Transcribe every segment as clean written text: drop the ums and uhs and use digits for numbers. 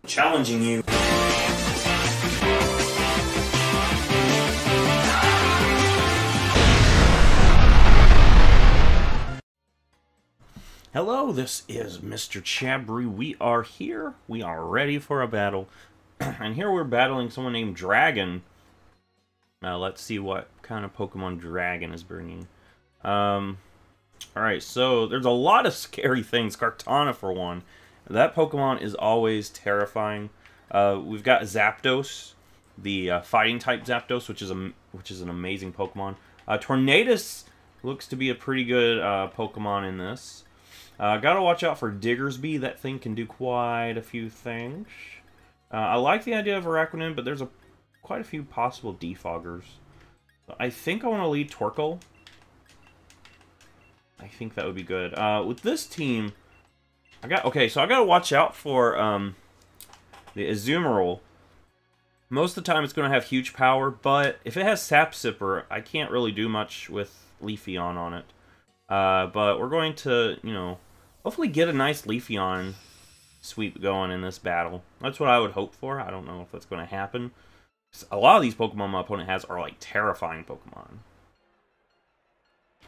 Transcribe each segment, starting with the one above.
challenging you. Hello, this is MrChabry. We are here. We are ready for a battle. And here we're battling someone named Dragon. Let's see what kind of Pokemon Dragon is bringing. Alright, so there's a lot of scary things. Kartana, for one. That Pokemon is always terrifying. We've got Zapdos, the fighting type Zapdos, which is an amazing Pokemon. Tornadus looks to be a pretty good Pokemon in this. Gotta watch out for Diggersby. That thing can do quite a few things. I like the idea of Araquanid, but there's quite a few possible defoggers. I think I want to lead Torkoal. I think that would be good. With this team, so I gotta watch out for the Azumarill. Most of the time it's going to have huge power, but if it has Sap Sipper, I can't really do much with Leafeon on it. But we're going to, hopefully get a nice Leafeon sweep going in this battle. That's what I would hope for. I don't know if that's going to happen. A lot of these Pokemon my opponent has are like terrifying Pokemon.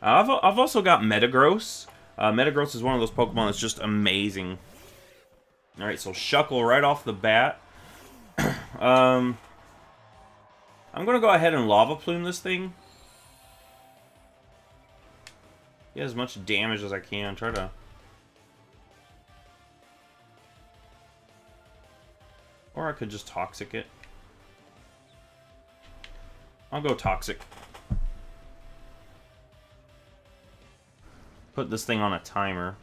I've also got Metagross. Metagross is one of those Pokemon that's just amazing. Alright, so Shuckle right off the bat. I'm going to go ahead and Lava Plume this thing. Get as much damage as I can. Try to... Or I could just Toxic it. I'll go Toxic. Put this thing on a timer.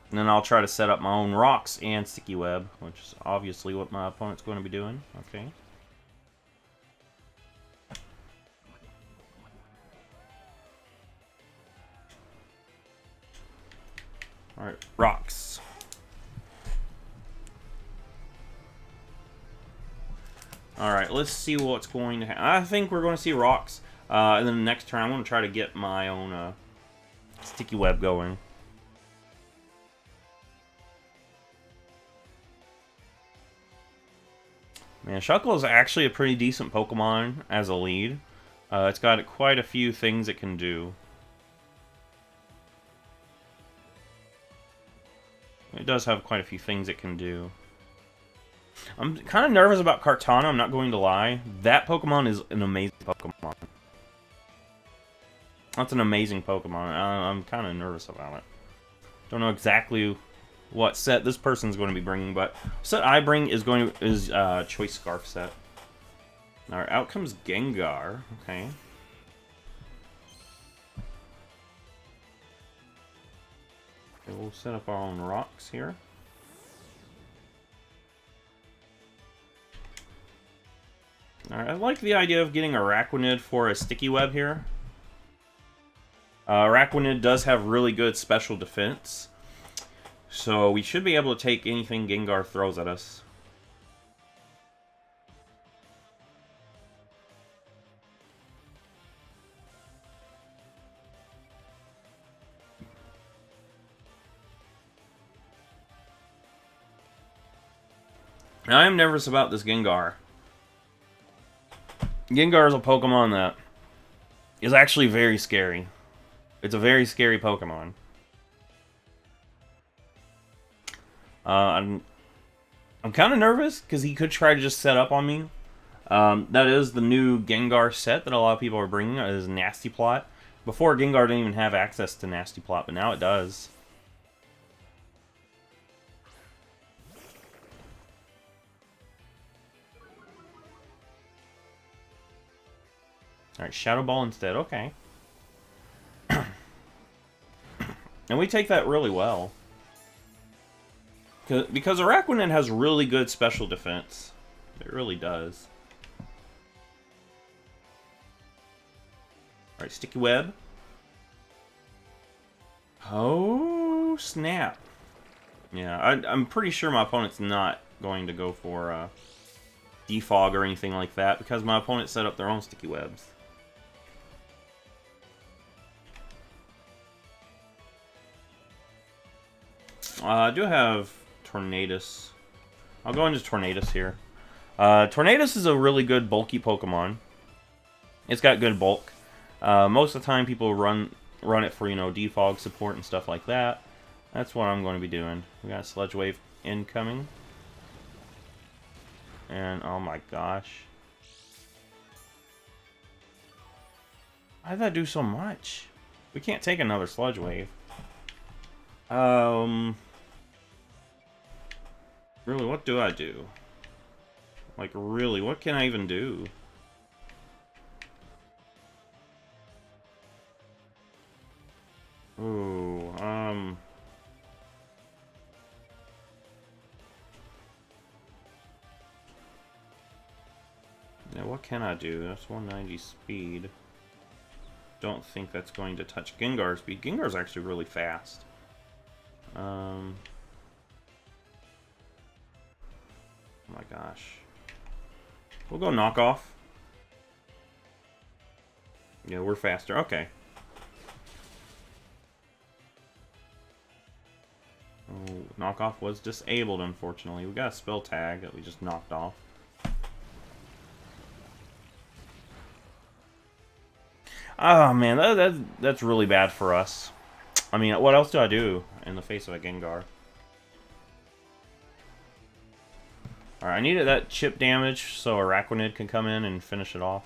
And then I'll try to set up my own rocks and Sticky Web, which is obviously what my opponent's going to be doing. Okay. Alright, rocks. Alright, let's see what's going to happen. I think we're going to see rocks. And then the next turn, I'm going to try to get my own Sticky Web going. Man, Shuckle is actually a pretty decent Pokemon as a lead. It's got quite a few things it can do. It does have quite a few things it can do. I'm kind of nervous about Kartana, I'm not going to lie. That Pokemon is an amazing Pokemon. That's an amazing Pokemon. I'm kind of nervous about it. Don't know exactly what set this person's going to be bringing, but set I bring is Choice Scarf set. Alright, out comes Gengar. Okay. Okay, we'll set up our own rocks here. Alright, I like the idea of getting Araquanid for a Sticky Web here. Araquanid does have really good special defense. So we should be able to take anything Gengar throws at us. Now, I am nervous about this Gengar. Gengar is a Pokemon that is actually very scary. It's a very scary Pokemon. I'm kind of nervous because he could try to just set up on me. That is the new Gengar set that a lot of people are bringing. Is Nasty Plot. Before, Gengar didn't even have access to Nasty Plot, but now it does. Alright, Shadow Ball instead. Okay. And we take that really well. Because Araquanid has really good special defense. It really does. Alright, Sticky Web. Oh, snap. Yeah, I'm pretty sure my opponent's not going to go for defog or anything like that, because my opponent set up their own Sticky Webs. I do have Tornadus. I'll go into Tornadus here. Tornadus is a really good bulky Pokemon. It's got good bulk. Most of the time people run it for, you know, defog support and stuff like that. That's what I'm going to be doing. We got a Sludge Wave incoming. And, oh my gosh. Why did that do so much? We can't take another Sludge Wave. Really, what do I do? Like, really, what can I even do? Ooh, yeah, what can I do? That's 190 speed. Don't think that's going to touch Gengar's speed. Gengar's actually really fast. Oh my gosh. We'll go knockoff. Yeah, we're faster. Okay. Oh, knockoff was disabled, unfortunately. We got a spell tag that we just knocked off. Oh man, that's really bad for us. I mean, what else do I do in the face of a Gengar? Alright, I needed that chip damage so Araquanid can come in and finish it off.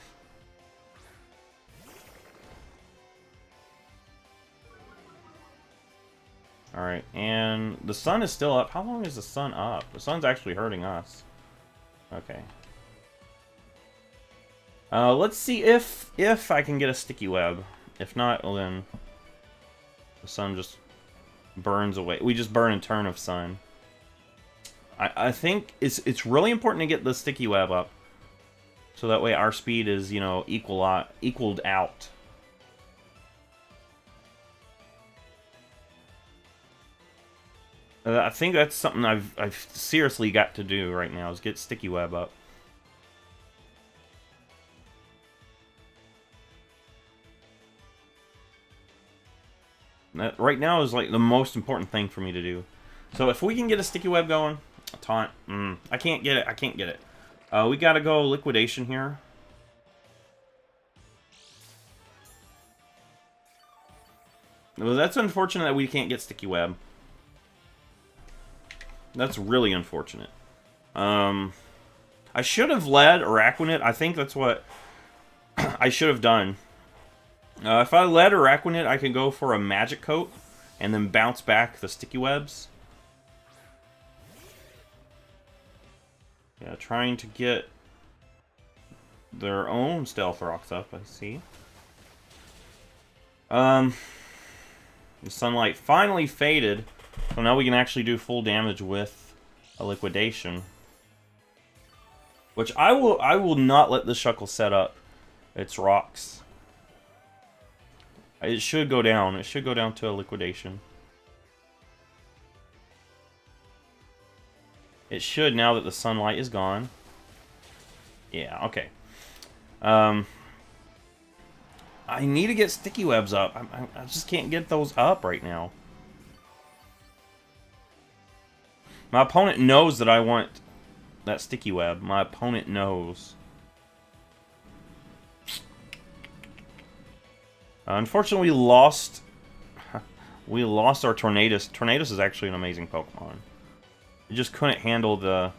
Alright, and the sun is still up. How long is the sun up? The sun's actually hurting us. Okay. Let's see if I can get a sticky web. If not, well then the sun just burns away. We just burn a turn of sun. I think it's really important to get the sticky web up, so that way our speed is, you know, equaled out. I think that's something I've seriously got to do right now, is get sticky web up. That right now is like the most important thing for me to do. So if we can get a sticky web going, a taunt. I can't get it. I can't get it. We gotta go liquidation here. Well, that's unfortunate that we can't get sticky web. That's really unfortunate. I should have led Araquanid. I think that's what I should have done. If I led Araquanid, I could go for a Magic Coat and then bounce back the sticky webs. Yeah, trying to get their own Stealth Rocks up, I see. The sunlight finally faded, so now we can actually do full damage with a liquidation. Which I will not let the Shuckle set up its rocks. It should go down. It should go down to a liquidation. It should, now that the sunlight is gone. Yeah, okay. I need to get sticky webs up. I just can't get those up right now. My opponent knows that I want that sticky web. My opponent knows. Unfortunately, we lost our Tornadus. Tornadus is actually an amazing Pokemon. It just couldn't handle the...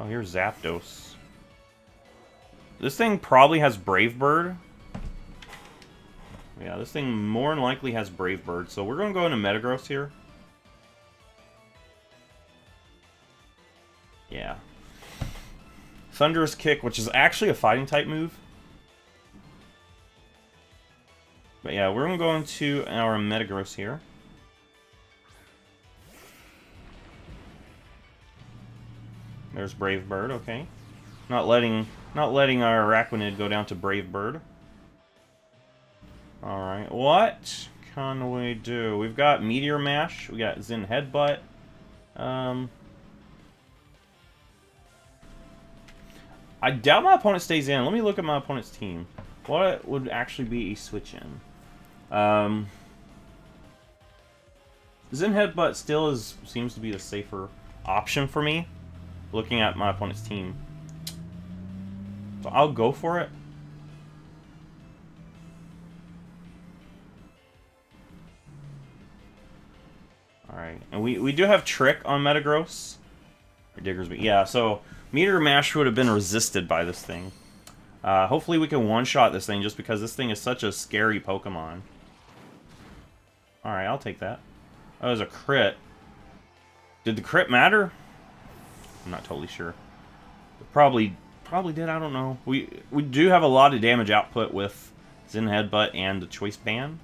Oh, here's Zapdos. This thing probably has Brave Bird. Yeah, this thing more than likely has Brave Bird. So we're going to go into Metagross here. Yeah. Thunderous Kick, which is actually a fighting type move. But yeah, we're going to go into our Metagross here. There's Brave Bird, okay. Not letting our Araquanid go down to Brave Bird. Alright, what can we do? We've got Meteor Mash, we got Zen Headbutt. I doubt my opponent stays in. Let me look at my opponent's team. What would actually be a switch in? Zen Headbutt still seems to be the safer option for me, looking at my opponent's team. So I'll go for it. Alright, and we do have Trick on Metagross. Or Diggersby. Yeah, so Meteor Mash would have been resisted by this thing. Hopefully we can one-shot this thing just because this thing is such a scary Pokemon. Alright, I'll take that. That was a crit. Did the crit matter? I'm not totally sure. It probably did, I don't know. We do have a lot of damage output with Zen Headbutt and the Choice Band.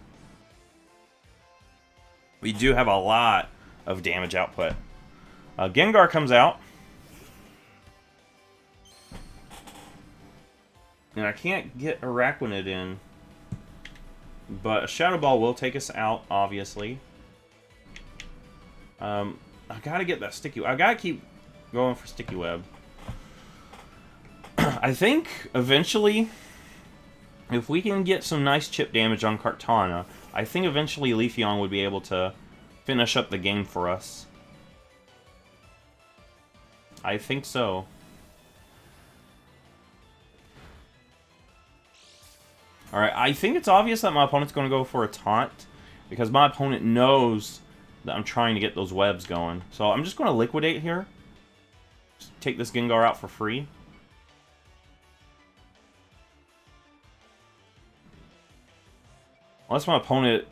We do have a lot of damage output. Gengar comes out. And I can't get Araquanid in. But a Shadow Ball will take us out, obviously. I gotta get that Sticky... I gotta keep going for Sticky Web. I think, eventually, if we can get some nice chip damage on Kartana, I think eventually Leafeon would be able to finish up the game for us. I think so. Alright, I think it's obvious that my opponent's going to go for a taunt, because my opponent knows that I'm trying to get those webs going. So I'm just going to liquidate here. Just take this Gengar out for free. Unless my opponent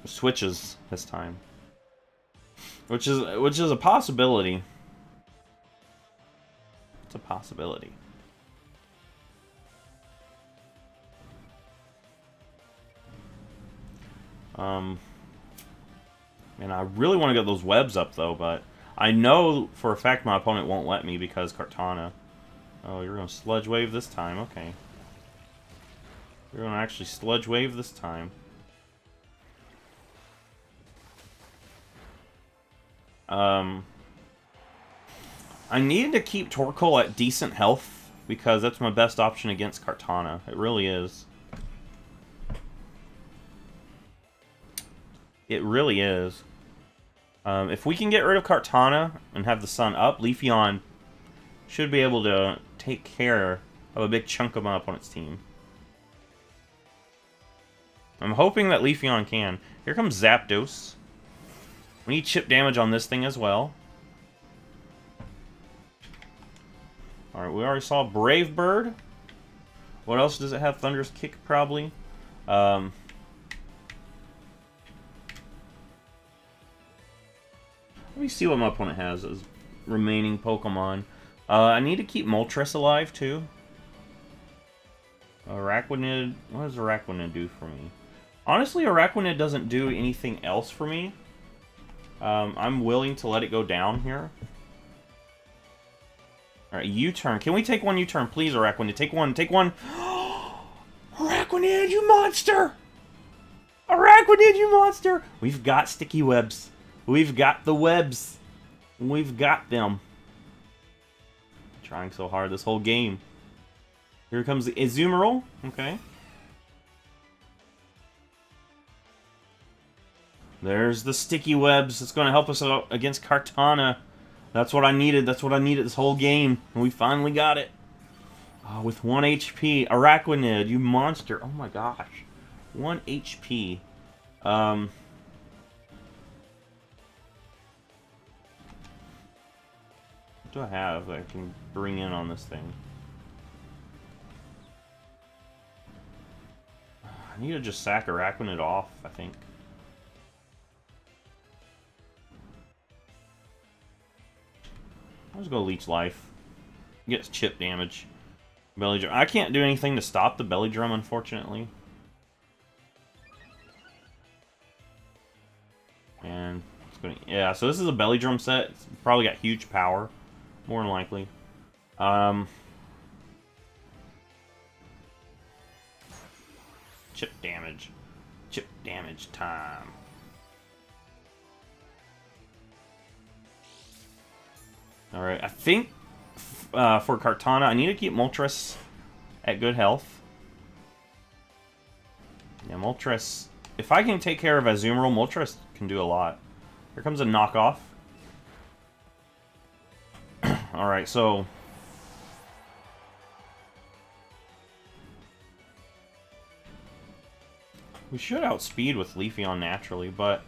switches this time. Which is a possibility. It's a possibility. And I really want to get those webs up, though, but I know for a fact my opponent won't let me because Kartana. Oh, you're going to Sludge Wave this time. Okay. You're going to actually Sludge Wave this time. I needed to keep Torkoal at decent health because that's my best option against Kartana. It really is. It really is. If we can get rid of Kartana and have the sun up, Leafeon should be able to take care of a big chunk of my opponent's team. I'm hoping that Leafeon can. Here comes Zapdos. We need chip damage on this thing as well. Alright, we already saw Brave Bird. What else does it have? Thunderous Kick, probably. Let me see what my opponent has as remaining Pokemon. I need to keep Moltres alive, too. Araquanid... What does Araquanid do for me? Honestly, Araquanid doesn't do anything else for me. I'm willing to let it go down here. Alright, U-turn. Can we take one U-turn, please, Araquanid? Take one, take one. Araquanid, you monster! Araquanid, you monster! We've got sticky webs. We've got the webs. We've got them. Trying so hard this whole game. Here comes the Azumarill. Okay. There's the sticky webs. It's going to help us out against Kartana. That's what I needed. That's what I needed this whole game. And we finally got it. Oh, with 1 HP. Araquanid, you monster. Oh my gosh. 1 HP. What do I have that I can bring in on this thing? I need to just sack Araquanid off, I think. I'll just go Leech Life. Gets chip damage. Belly Drum. I can't do anything to stop the Belly Drum, unfortunately. And it's gonna, yeah, so this is a Belly Drum set. It's probably got huge power, more than likely. Chip damage. Chip damage time. Alright, I think for Kartana, I need to keep Moltres at good health. Yeah, Moltres... If I can take care of Azumarill, Moltres can do a lot. Here comes a knockoff. Alright, so... we should outspeed with Leafeon naturally, but...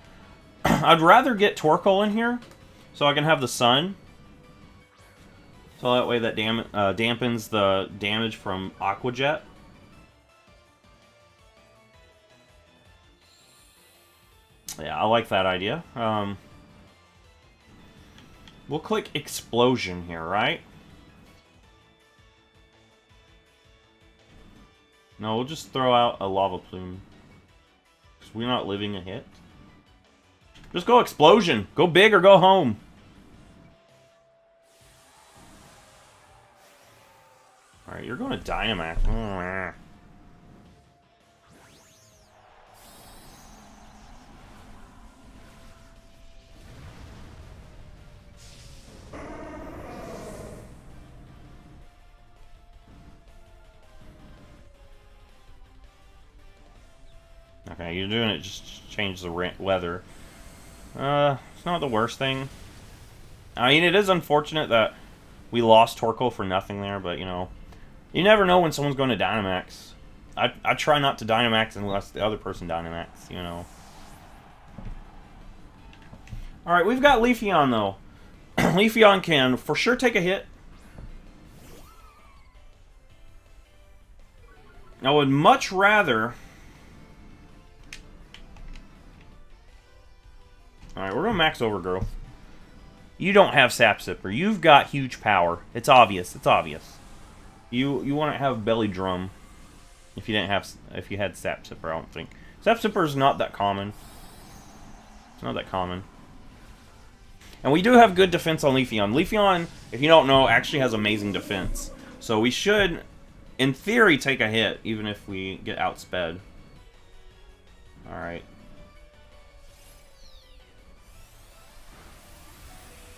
I'd rather get Torkoal in here, so I can have the Sun. So that way that dampens the damage from Aqua Jet. Yeah, I like that idea. We'll click Explosion here, right? No, we'll just throw out a Lava Plume. Because we're not living a hit. Just go Explosion. Go big or go home. Alright, you're going to Dynamax. Okay, you're doing it just change the weather. It's not the worst thing. I mean, it is unfortunate that we lost Torkoal for nothing there, but, you know, you never know when someone's going to Dynamax. I try not to Dynamax unless the other person Dynamax, you know. Alright, we've got Leafeon, though. Leafeon can for sure take a hit. I would much rather... Alright, we're going to max Overgrowth. You don't have Sap Sipper. You've got huge power. It's obvious. It's obvious. You want to have Belly Drum. If you had Sap Sipper, I don't think. Sap Sipper is not that common. It's not that common. And we do have good defense on Leafeon. Leafeon, if you don't know, actually has amazing defense. So we should, in theory, take a hit, even if we get outsped. Alright.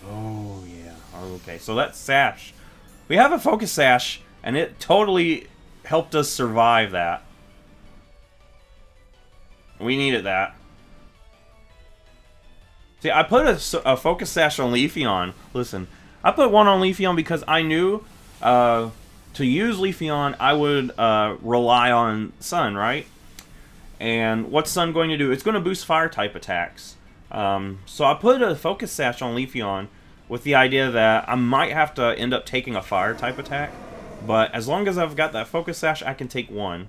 Oh, yeah. Okay, so that's Sash. We have a Focus Sash, and it totally helped us survive that. We needed that. See, I put a Focus Sash on Leafeon. Listen, I put one on Leafeon because I knew to use Leafeon, I would rely on Sun, right? And what's Sun going to do? It's going to boost Fire-type attacks. So I put a Focus Sash on Leafeon with the idea that I might have to end up taking a Fire-type attack. But as long as I've got that Focus Sash, I can take one.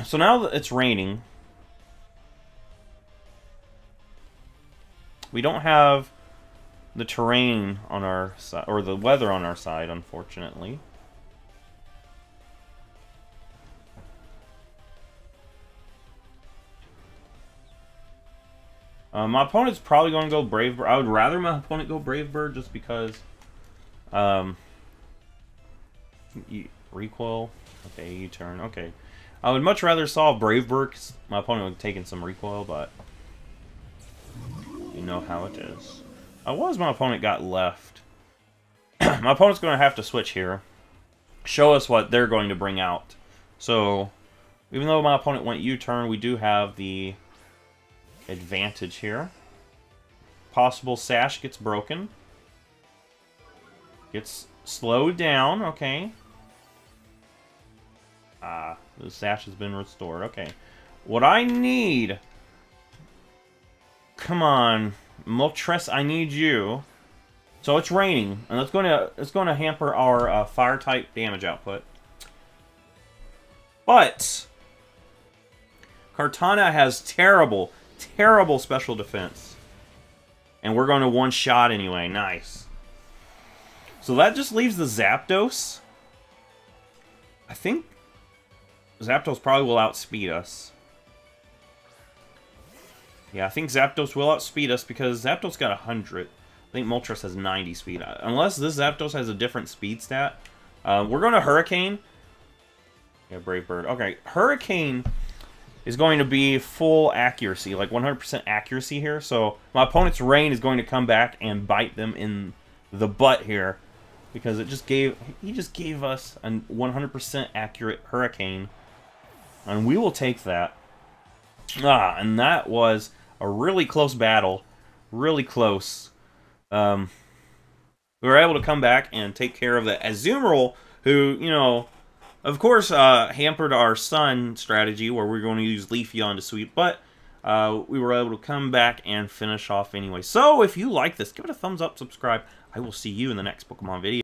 So now that it's raining, we don't have the terrain on our side, or the weather on our side, unfortunately. My opponent's probably going to go Brave Bird. I would rather my opponent go Brave Bird just because... recoil. Okay, U-turn. Okay. I would much rather solve Brave Bird because my opponent would have taken some recoil, but... you know how it is. What has my opponent got left? My opponent's going to have to switch here. Show us what they're going to bring out. So, even though my opponent went U-turn, we do have the... advantage here. Possible Sash gets broken. Gets slowed down, okay. The Sash has been restored, okay. What I need... come on, Moltres, I need you. So it's raining, and it's going to hamper our Fire-type damage output. But... Kartana has terrible special defense. And we're going to one-shot anyway. Nice. So that just leaves the Zapdos. I think Zapdos probably will outspeed us. Yeah, I think Zapdos will outspeed us because Zapdos got 100. I think Moltres has 90 speed. Unless this Zapdos has a different speed stat. We're going to Hurricane. Yeah, Brave Bird. Okay, Hurricane... is going to be full accuracy, like 100% accuracy here. So my opponent's Rain is going to come back and bite them in the butt here, because he just gave us a 100% accurate Hurricane, and we will take that. And that was a really close battle. Really close. We were able to come back and take care of the Azumarill, who, you know, of course, hampered our Sun strategy, where we're going to use Leafeon to sweep, but we were able to come back and finish off anyway. So, if you like this, give it a thumbs up, subscribe. I will see you in the next Pokemon video.